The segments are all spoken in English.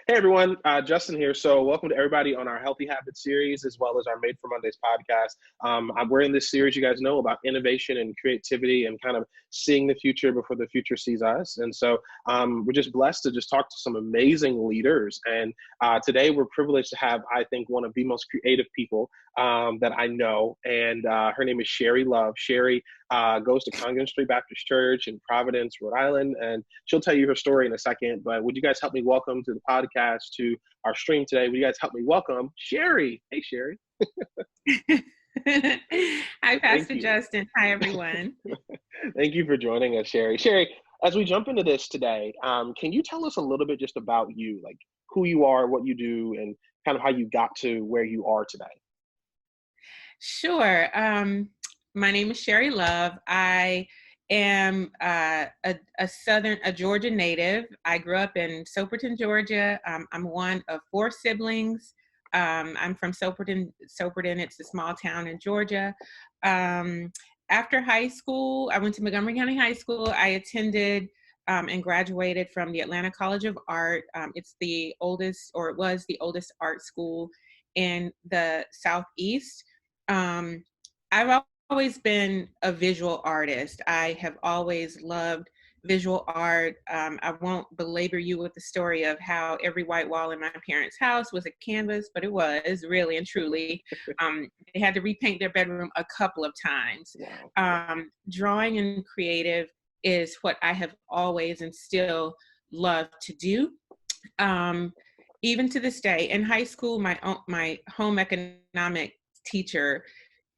Hey everyone, Justin here. So welcome to everybody on our Healthy Habits series, as well as our Made for Mondays podcast. We're in this series, you guys know, about innovation and creativity and kind of seeing the future before the future sees us. And so we're just blessed to just talk to some amazing leaders. And today we're privileged to have, I think, one of the most creative people that I know. And her name is Sherri Love. Sherri goes to Congregational Street Baptist Church in Providence, Rhode Island, and she'll tell you her story in a second. But would you guys help me welcome to the podcast, to our stream today? Would you guys help me welcome Sherri? Hey, Sherri. Hi, Pastor Justin. Hi, everyone. Thank you for joining us, Sherri. Sherri, as we jump into this today, can you tell us a little bit just about you? Like, who you are, what you do, and kind of how you got to where you are today. Sure. My name is Sherri Love. I am a Georgia native. I grew up in Soperton, Georgia. I'm one of 4 siblings. I'm from Soperton. It's a small town in Georgia. After high school, I went to Montgomery County High School. I attended and graduated from the Atlanta College of Art. It's the oldest, or it was the oldest art school in the Southeast. I've always been a visual artist. I have always loved visual art. I won't belabor you with the story of how every white wall in my parents' house was a canvas, but it was really and truly. They had to repaint their bedroom a couple of times. Wow. Drawing and creative is what I have always and still loved to do. Even to this day, in high school, my home economic teacher,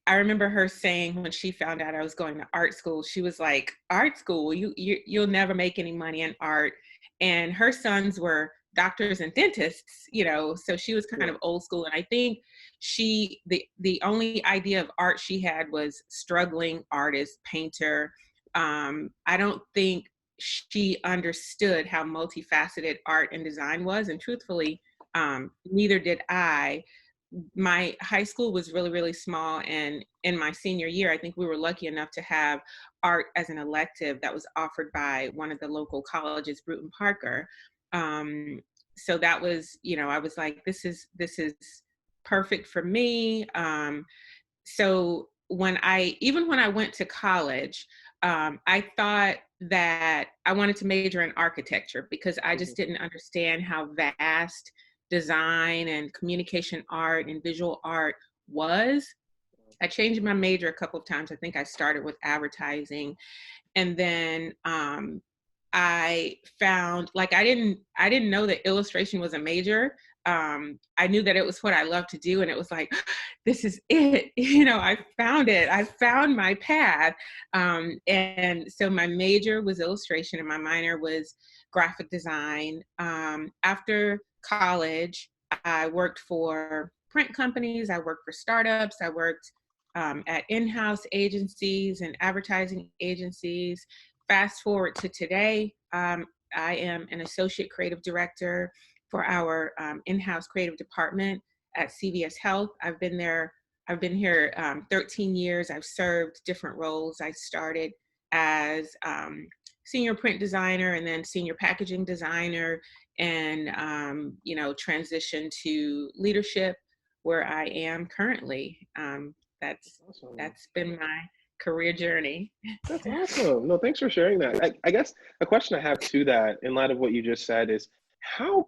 I remember her saying when she found out I was going to art school, she was like, "Art school, you'll never make any money in art." And her sons were doctors and dentists, so she was kind of old school. And I think the only idea of art she had was struggling artist, painter. I don't think she understood how multifaceted art and design was. And truthfully, neither did I. My high school was really, really small. And in my senior year, I think we were lucky enough to have art as an elective that was offered by one of the local colleges, Bruton Parker. So that was, I was like, this is perfect for me. So when I went to college, I thought that I wanted to major in architecture because I just didn't understand how vast design and communication art and visual art was. I changed my major a couple of times. I think I started with advertising, and then I found, like, I didn't know that illustration was a major. I knew that it was what I love to do, and it was like, this is it. I found it. I found my path. And so my major was illustration, and my minor was graphic design. After college, I worked for print companies. I worked for startups. I worked at in-house agencies and advertising agencies. Fast forward to today, I am an associate creative director for our in-house creative department at CVS Health. I've been here 13 years. I've served different roles. I started as senior print designer and then senior packaging designer, and transitioned to leadership where I am currently. That's awesome. That's been my career journey. That's awesome. No, thanks for sharing that. I guess a question I have to that, in light of what you just said, is how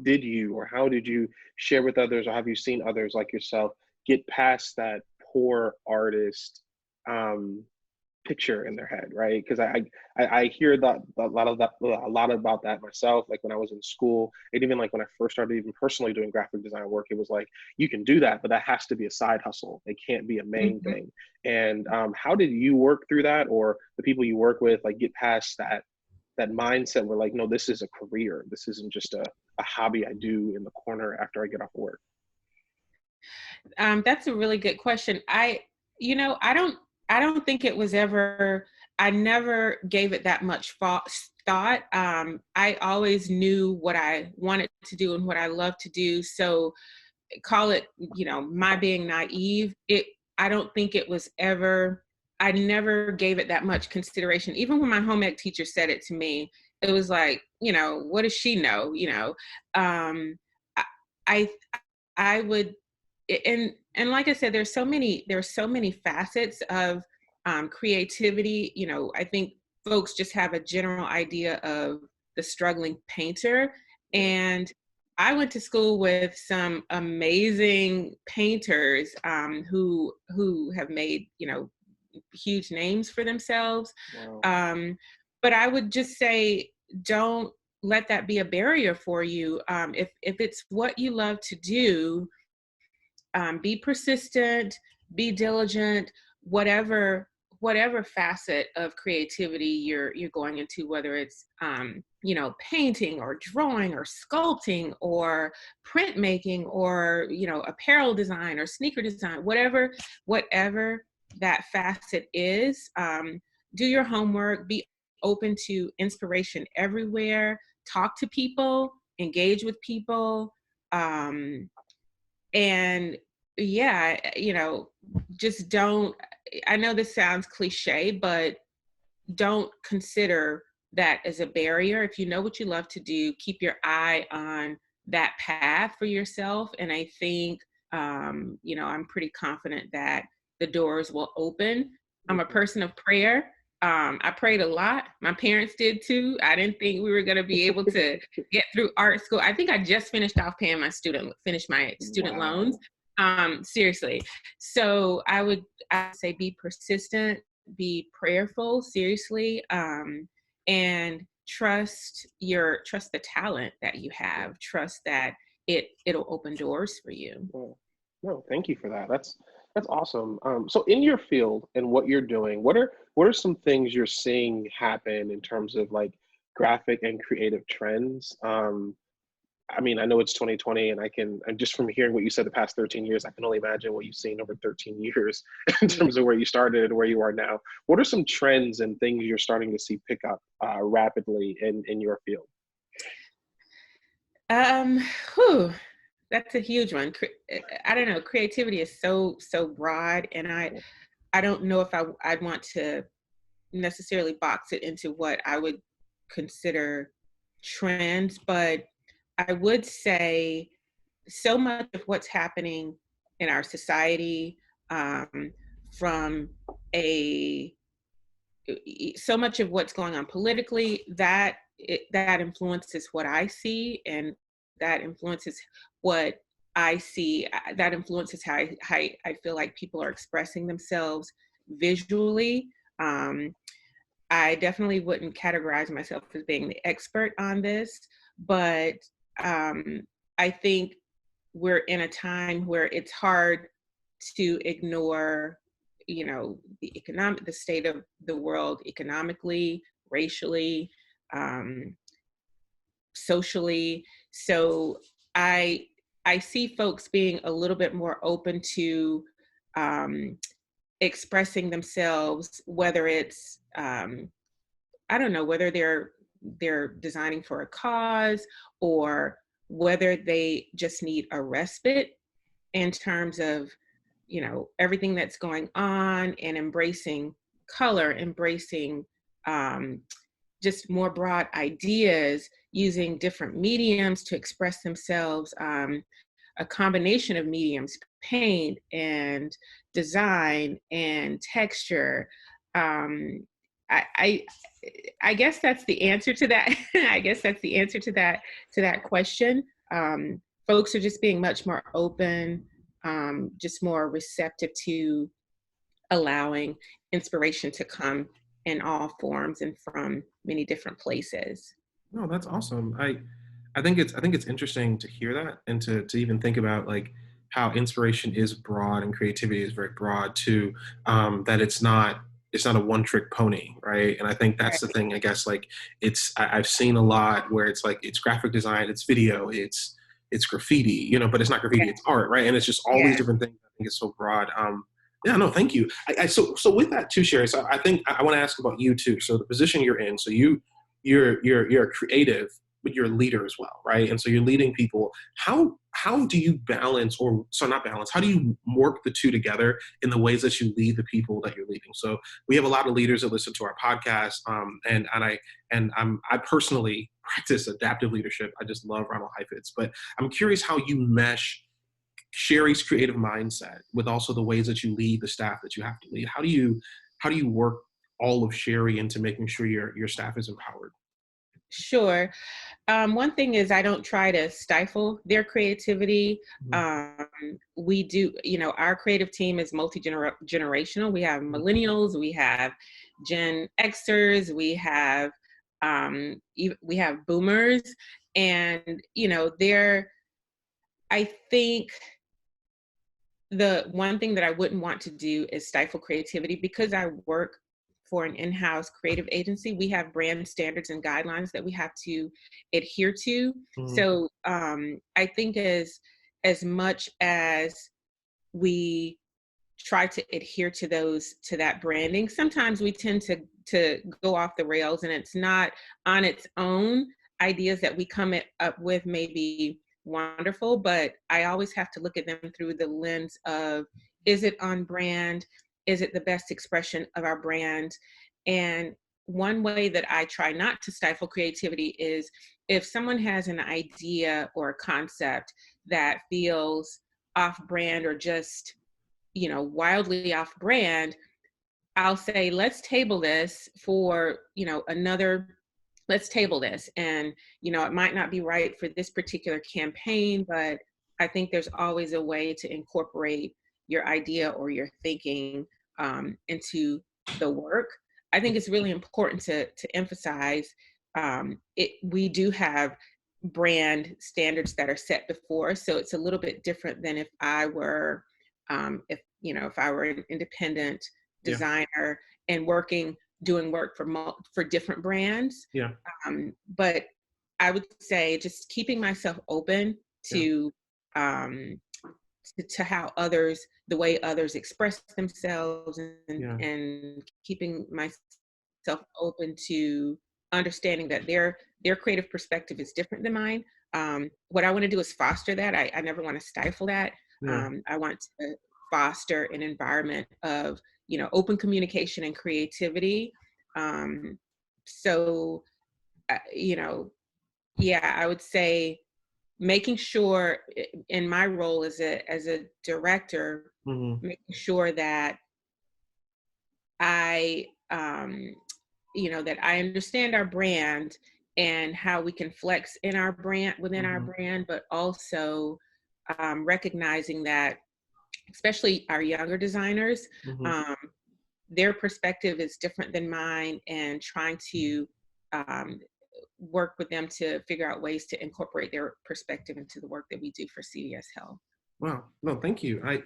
did you share with others, or have you seen others like yourself get past that poor artist picture in their head, right? Because I hear that a lot about that myself. Like when I was in school, and even like when I first started even personally doing graphic design work, it was like, you can do that, but that has to be a side hustle. It can't be a main thing. And how did you work through that, or the people you work with, like, get past that mindset where, like, no, this is a career. This isn't just a hobby I do in the corner after I get off work? That's a really good question. I don't think it was ever, I never gave it that much thought. I always knew what I wanted to do and what I love to do. So call it, my being naive. I don't think it was ever, I never gave it that much consideration. Even when my home ec teacher said it to me, it was like, what does she know? I would, and like I said, there's so many facets of creativity. I think folks just have a general idea of the struggling painter. And I went to school with some amazing painters who have made, huge names for themselves. Wow. But I would just say, don't let that be a barrier for you. If it's what you love to do, be persistent, be diligent, whatever whatever facet of creativity you're going into, whether it's painting or drawing or sculpting or printmaking or apparel design or sneaker design, whatever that facet is, do your homework, be open to inspiration everywhere, talk to people, engage with people, and yeah, just don't, I know this sounds cliche, but don't consider that as a barrier. If you know what you love to do, keep your eye on that path for yourself. And I think, I'm pretty confident that the doors will open. I'm a person of prayer. I prayed a lot. My parents did too. I didn't think we were going to be able to get through art school. I think I just finished off paying my student loans. Seriously. So I'd say be persistent, be prayerful, seriously, and trust the talent that you have. Trust that it'll open doors for you. No, thank you for that. That's awesome. So in your field and what you're doing, what are some things you're seeing happen in terms of like graphic and creative trends? I mean, I know it's 2020, and just from hearing what you said the past 13 years, I can only imagine what you've seen over 13 years in terms of where you started and where you are now. What are some trends and things you're starting to see pick up rapidly in your field? That's a huge one. I don't know. Creativity is so broad, and I don't know if I'd want to necessarily box it into what I would consider trends, but I would say so much of what's happening in our society, from so much of what's going on politically, that influences what I see, and that influences what I see. That influences how I feel like people are expressing themselves visually. I definitely wouldn't categorize myself as being the expert on this, but I think we're in a time where it's hard to ignore, the state of the world economically, racially, socially. So I see folks being a little bit more open to expressing themselves, whether it's I don't know, whether they're designing for a cause, or whether they just need a respite in terms of, everything that's going on, and embracing color, embracing just more broad ideas, using different mediums to express themselves, a combination of mediums, paint and design and texture. I guess that's the answer to that. I guess that's the answer to that question. Folks are just being much more open, just more receptive to allowing inspiration to come in all forms and from many different places. No, that's awesome. I think it's interesting to hear that, and to even think about like how inspiration is broad and creativity is very broad too. That it's not a one trick pony, right? And I think that's the thing. I guess like I've seen a lot where it's like it's graphic design, it's video, it's graffiti, but it's not graffiti, it's art, right? And it's just all these different things. I think it's so broad. Yeah, no, thank you. So with that too, Sherri. So I think I want to ask about you too. So the position you're in. So you're a creative, but you're a leader as well, right? And so you're leading people. How do you balance, not balance? How do you work the two together in the ways that you lead the people that you're leading? So we have a lot of leaders that listen to our podcast, and I personally practice adaptive leadership. I just love Ronald Heifetz, but I'm curious how you mesh Sherri's creative mindset with also the ways that you lead the staff that you have to lead. How do you work all of Sherri into making sure your staff is empowered? Sure. One thing is I don't try to stifle their creativity. We do, our creative team is multi-generational. We have millennials, we have Gen Xers, we have boomers, and I think the one thing that I wouldn't want to do is stifle creativity. Because I work for an in-house creative agency, we have brand standards and guidelines that we have to adhere to. Mm-hmm. So I think as much as we try to adhere to that branding, sometimes we tend to go off the rails, and it's not on its own. Ideas that we come up with may be wonderful, but I always have to look at them through the lens of, is it on brand? Is it the best expression of our brand? And one way that I try not to stifle creativity is, if someone has an idea or a concept that feels off brand, or just, wildly off brand, I'll say, let's table this for, let's table this. And, it might not be right for this particular campaign, but I think there's always a way to incorporate your idea or your thinking into the work. I think it's really important to emphasize we do have brand standards that are set before. So it's a little bit different than if I were, if I were an independent designer and doing work for different brands. Yeah. But I would say just keeping myself open to how the way others express themselves, and keeping myself open to understanding that their creative perspective is different than mine. What I want to do is foster that. I never want to stifle that. I want to foster an environment of, open communication and creativity. So, I would say making sure, in my role as a director, Mm-hmm. making sure that I, that I understand our brand and how we can flex in our brand, within our brand, but also recognizing that, especially our younger designers, their perspective is different than mine, and trying to work with them to figure out ways to incorporate their perspective into the work that we do for CVS Health. Wow. No, thank you. I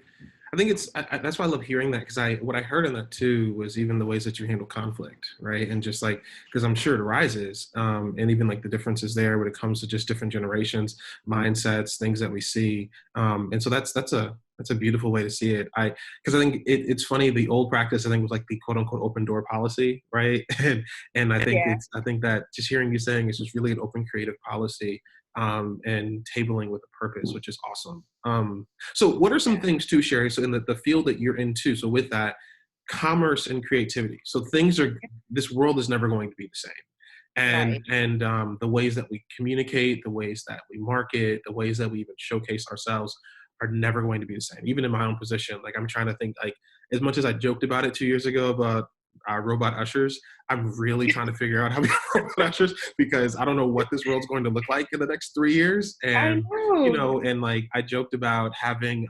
think that's why I love hearing that, because what I heard in that too was even the ways that you handle conflict, right? And just like, because I'm sure it arises, and even like the differences there when it comes to just different generations, mindsets, things that we see, and so that's a beautiful way to see it. Because I think it's funny, the old practice I think was like the quote unquote open door policy, right? and I think I think that just hearing you saying it's just really an open creative policy. And tabling with a purpose, which is awesome. So what are some things too, Sherri? So in the field that you're in too, so with that, commerce and creativity. So this world is never going to be the same. And the ways that we communicate, the ways that we market, the ways that we even showcase ourselves are never going to be the same. Even in my own position, like I'm trying to think, like, as much as I joked about it 2 years ago about robot ushers, I'm really trying to figure out how to be robot ushers, because I don't know what this world's going to look like in the next 3 years. And and like I joked about having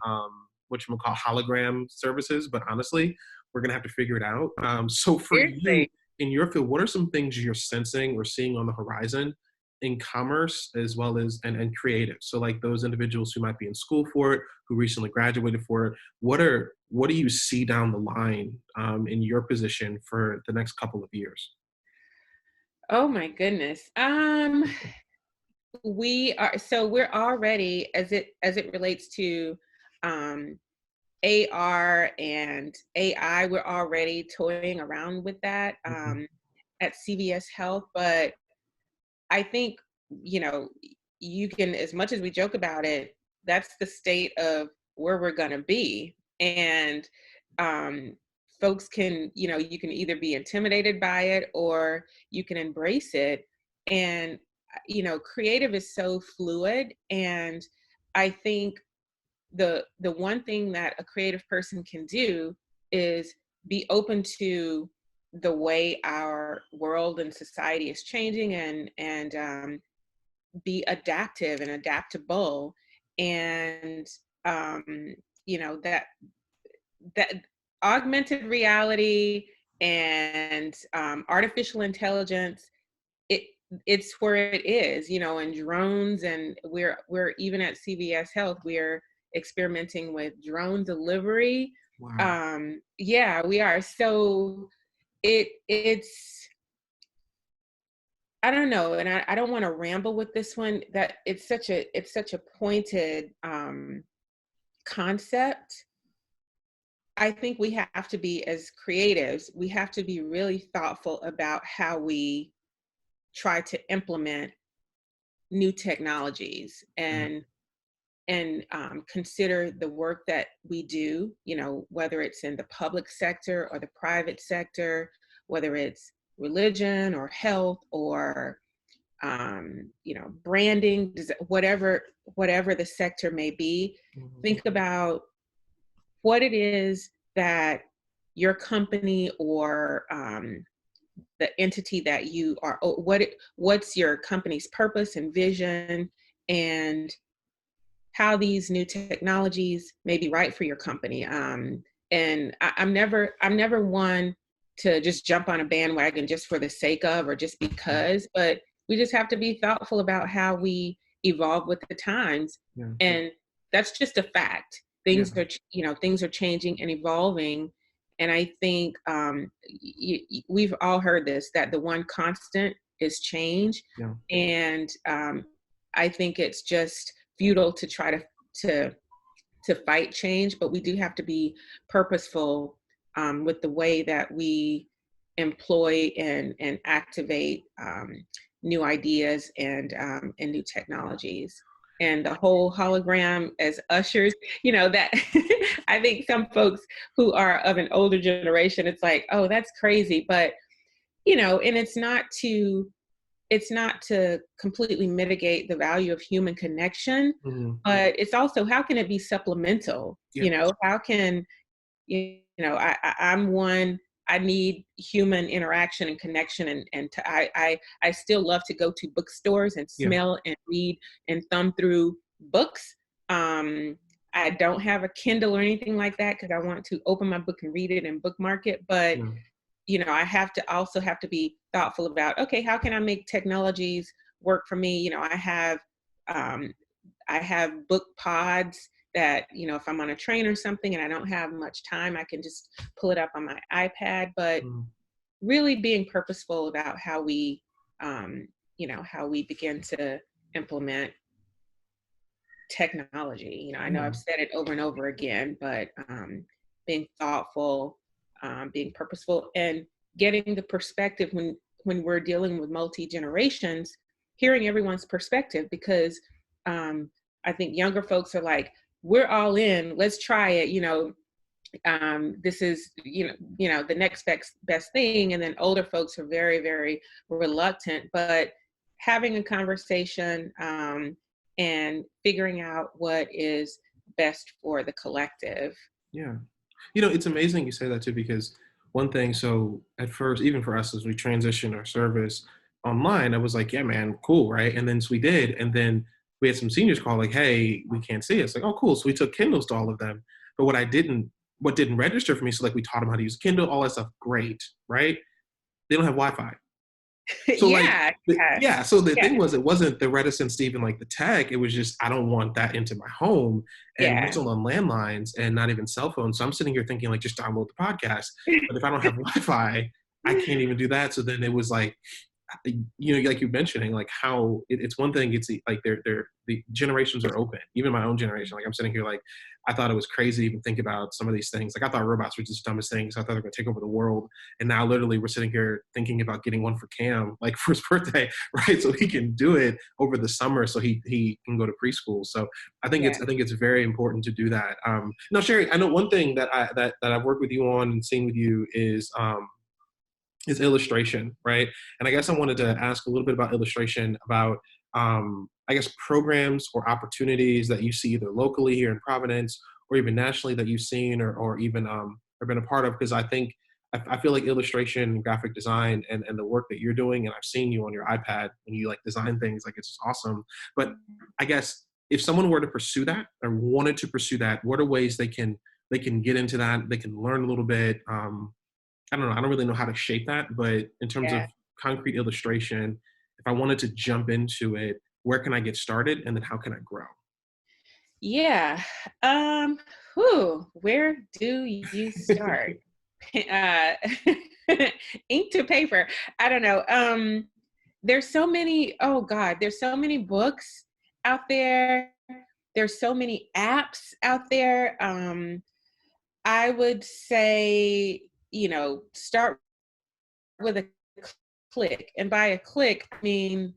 whatchamacallit, hologram services, but honestly, we're gonna have to figure it out. So for you in your field, what are some things you're sensing or seeing on the horizon in commerce as well as and creative? So like those individuals who might be in school for it, who recently graduated for it, what do you see down the line in your position for the next couple of years? Oh my goodness. We're already, as it relates to AR and AI, we're already toying around with that at CVS Health. But I think, you can, as much as we joke about it, that's the state of where we're going to be. And folks can, you can either be intimidated by it or you can embrace it. And, creative is so fluid. And I think the one thing that a creative person can do is be open to the way our world and society is changing, and be adaptive and adaptable. And that augmented reality and artificial intelligence, it's where it is, and drones. And we're even at CVS Health, we're experimenting with drone delivery. Wow. Yeah, we are. So it's, I don't know, and I don't want to ramble with this one. That it's such a pointed concept. I think we have to be, as creatives, we have to be really thoughtful about how we try to implement new technologies and consider the work that we do, you know, whether it's in the public sector or the private sector, whether it's religion or health or you know, branding, whatever the sector may be. Think about what it is that your company or the entity that you are, what's your company's purpose and vision, and how these new technologies may be right for your company. And I'm never one to just jump on a bandwagon just for the sake of or just because, but we just have to be thoughtful about how we evolve with the times. Yeah. And that's just a fact. Things are, you know, things are changing and evolving. And I think we've all heard this, that the one constant is change. Yeah. And I think it's just futile to try to fight change, but we do have to be purposeful with the way that we employ and activate new ideas and new technologies. And the whole hologram as ushers, you know, that I think some folks who are of an older generation, it's like, oh, that's crazy. But, you know, and it's not to completely mitigate the value of human connection, but it's also, how can it be supplemental? You know, how can, you know, I'm one, I need human interaction and connection, and I still love to go to bookstores and smell and read and thumb through books. I don't have a Kindle or anything like that because I want to open my book and read it and bookmark it, but you know, I have to be thoughtful about, okay, how can I make technologies work for me? You know, I have book pods that, you know, if I'm on a train or something and I don't have much time, I can just pull it up on my iPad. But really being purposeful about how we, you know, how we begin to implement technology. You know, I know I've said it over and over again, but being thoughtful, being purposeful, and getting the perspective when we're dealing with multi-generations, hearing everyone's perspective, because I think younger folks are like, we're all in, let's try it, you know, this is, you know, the next best thing. And then older folks are very, very reluctant, but having a conversation and figuring out what is best for the collective. Yeah. You know, it's amazing you say that too, because one thing, so at first, even for us, as we transitioned our service online, I was like, yeah, man, cool, right? And then so we did, and then we had some seniors call like, hey, we can't see us. Like, oh, cool. So we took Kindles to all of them. But what didn't register for me, so like we taught them how to use Kindle, all that stuff, great, right? They don't have Wi-Fi. So so the thing was, it wasn't the reticence to even like the tech. It was just, I don't want that into my home. And we're still on landlines and not even cell phones. So I'm sitting here thinking like, just download the podcast. But if I don't have Wi-Fi, I can't even do that. So then it was like, you know, like you're mentioning, like how it's one thing, it's like the generations are open. Even my own generation, like I'm sitting here like, I thought it was crazy to even think about some of these things. Like I thought robots were just the dumbest things. I thought they were going to take over the world. And now literally we're sitting here thinking about getting one for Cam, like for his birthday, right? So he can do it over the summer so he can go to preschool. So I think it's very important to do that. Now, Sherri, I know one thing that I've worked with you on and seen with you is illustration, right? And I guess I wanted to ask a little bit about illustration, about I guess programs or opportunities that you see either locally here in Providence or even nationally that you've seen or even or been a part of, because I think I feel like illustration, graphic design, and the work that you're doing, and I've seen you on your iPad when you like design things, like it's awesome. But I guess if someone were to pursue that or wanted to pursue that, what are ways they can get into that? They can learn a little bit. I don't know. I don't really know how to shape that, but in terms of concrete illustration, if I wanted to jump into it, where can I get started, and then how can I grow? Yeah. Where do you start? uh, ink to paper. I don't know. There's so many, oh God, there's so many books out there. There's so many apps out there. I would say, start with a click. And by a click, I mean,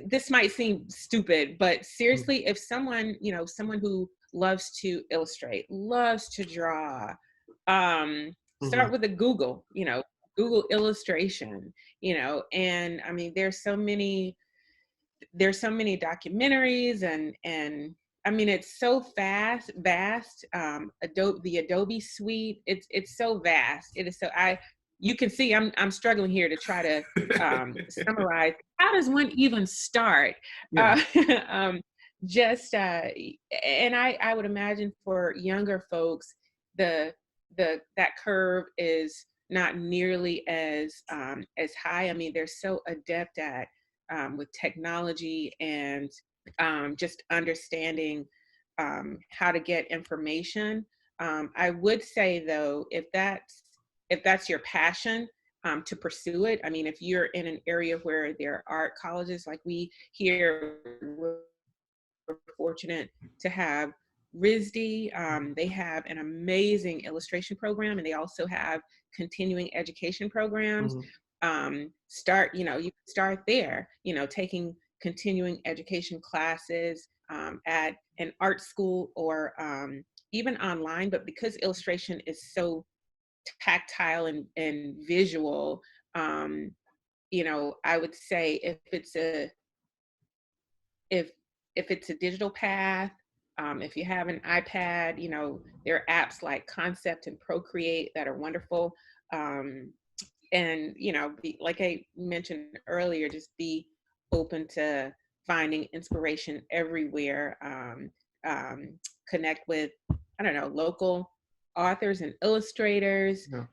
this might seem stupid, but seriously, if someone who loves to illustrate, loves to draw, Mm-hmm. start with a Google illustration, and I mean, there's so many documentaries and I mean, it's so vast. The Adobe suite, it's so vast. It is so you can see I'm struggling here to try to summarize. How does one even start? Yeah. Um, just and I would imagine for younger folks, the that curve is not nearly as high. I mean, they're so adept at with technology and just understanding how to get information. I would say though, if that's your passion, to pursue it. I mean, if you're in an area where there are art colleges, like we here, we're fortunate to have RISD. They have an amazing illustration program, and they also have continuing education programs. Mm-hmm. You can start there, taking continuing education classes at an art school or even online. But because illustration is so tactile and visual, I would say if if it's a digital path, if you have an iPad, there are apps like Concept and Procreate that are wonderful. And like I mentioned earlier, just be open to finding inspiration everywhere. Connect with, I don't know, local authors and illustrators. Yeah.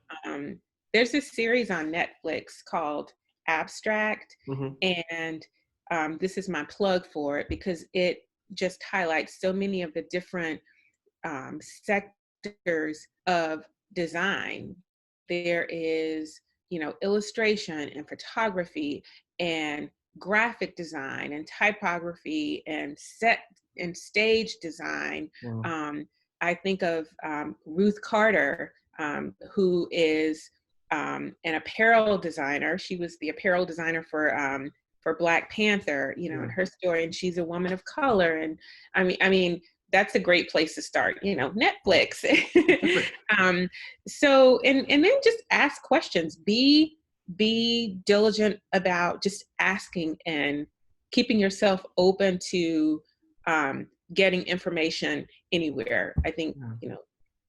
There's this series on Netflix called Abstract, Mm-hmm. and this is my plug for it because it just highlights so many of the different sectors of design. There is, illustration and photography and graphic design and typography and set and stage design. Wow. I think of Ruth Carter, who is an apparel designer. She was the apparel designer for Black Panther, Yeah. and her story, and she's a woman of color. And I mean, that's a great place to start, Netflix. So, and then just ask questions, be diligent about just asking and keeping yourself open to getting information anywhere. I think,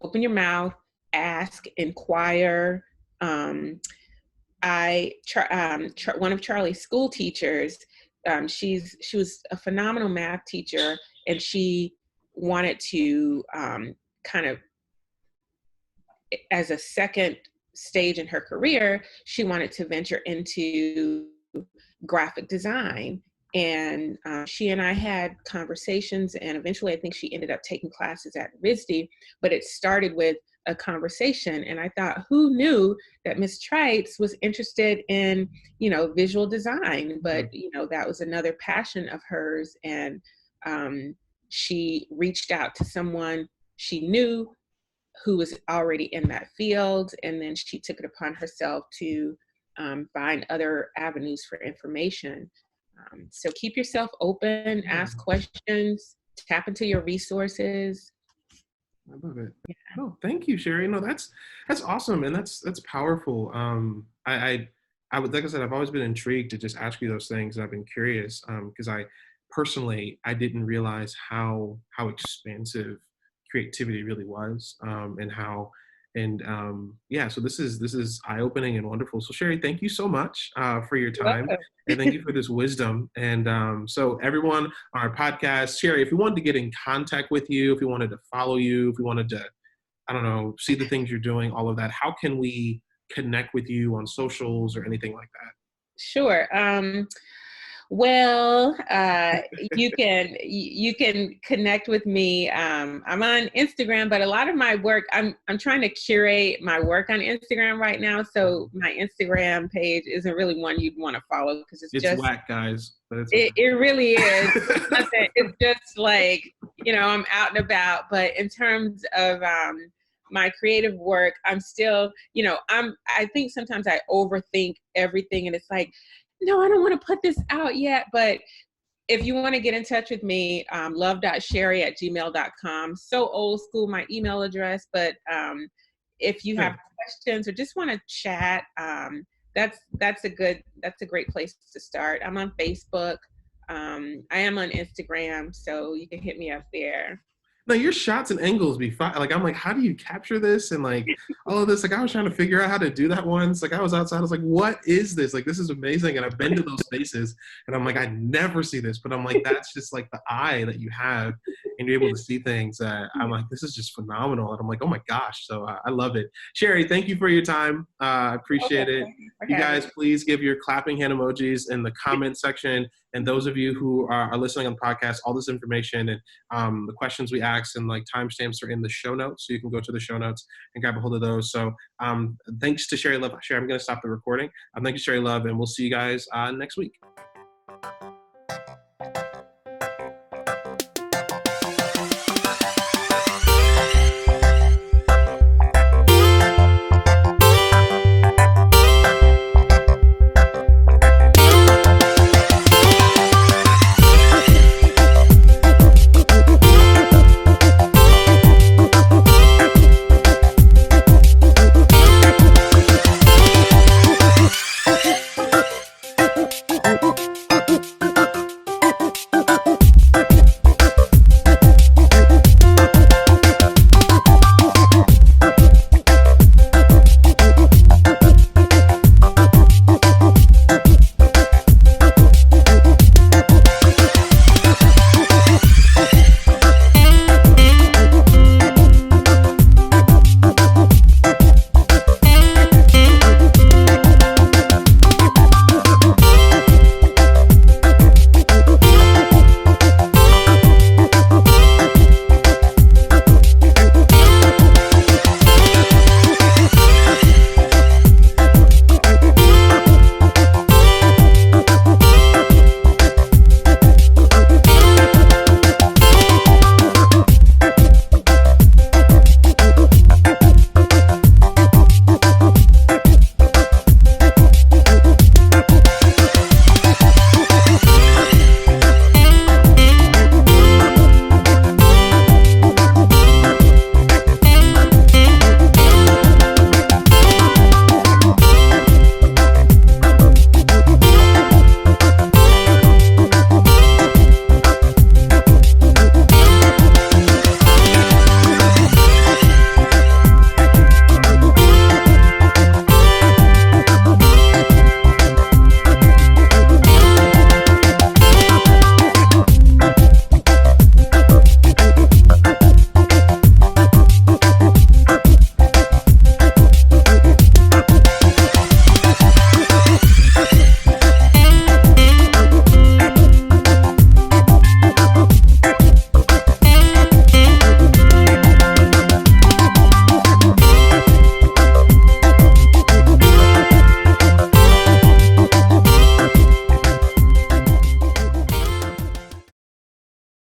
open your mouth, ask, inquire. One of Charlie's school teachers, she was a phenomenal math teacher, and she wanted to kind of, as a second stage in her career, she wanted to venture into graphic design. And she and I had conversations, and eventually I think she ended up taking classes at RISD, but it started with a conversation. And I thought, who knew that Miss Trites was interested in, visual design, but, that was another passion of hers. And she reached out to someone she knew who was already in that field. And then she took it upon herself to find other avenues for information. So keep yourself open, ask questions, tap into your resources. I love it. Yeah. No, thank you, Sherri. No, that's awesome, and that's powerful. I would, like I said, I've always been intrigued to just ask you those things. I've been curious because I personally I didn't realize how expansive creativity really was, and how yeah. So this is eye opening and wonderful. So Sherri, thank you so much for your time. And thank you for this wisdom. And so everyone on our podcast, Sherri, if you wanted to get in contact with you, if you wanted to follow you, if you wanted to, I don't know, see the things you're doing, all of that, how can we connect with you on socials or anything like that? Sure. Well, you can connect with me. I'm on Instagram, but a lot of my work, I'm trying to curate my work on Instagram right now. So my Instagram page isn't really one you'd want to follow because it's just whack, guys. But it really is. It's nothing. It's just like, I'm out and about. But in terms of my creative work, I'm still, I think sometimes I overthink everything, and it's like, no, I don't want to put this out yet. But if you want to get in touch with me, love.sherri@gmail.com. So old school, my email address. But if you have questions or just want to chat, that's a great place to start. I'm on Facebook. I am on Instagram, so you can hit me up there. No, your shots and angles be fine. Like, I'm like, how do you capture this? And like all of this, like I was trying to figure out how to do that once. Like I was outside, I was like, what is this? Like, this is amazing. And I've been to those spaces and I'm like, I never see this, but I'm like, that's just like the eye that you have and you're able to see things. I'm like, this is just phenomenal. And I'm like, oh my gosh. So I love it. Sherri, thank you for your time. I appreciate it. You guys, please give your clapping hand emojis in the comment section. And those of you who are listening on the podcast, all this information and the questions we asked and like timestamps are in the show notes. So you can go to the show notes and grab a hold of those. So thanks to Sherri Love. Sherri, I'm going to stop the recording. Thank you, Sherri Love, and we'll see you guys next week.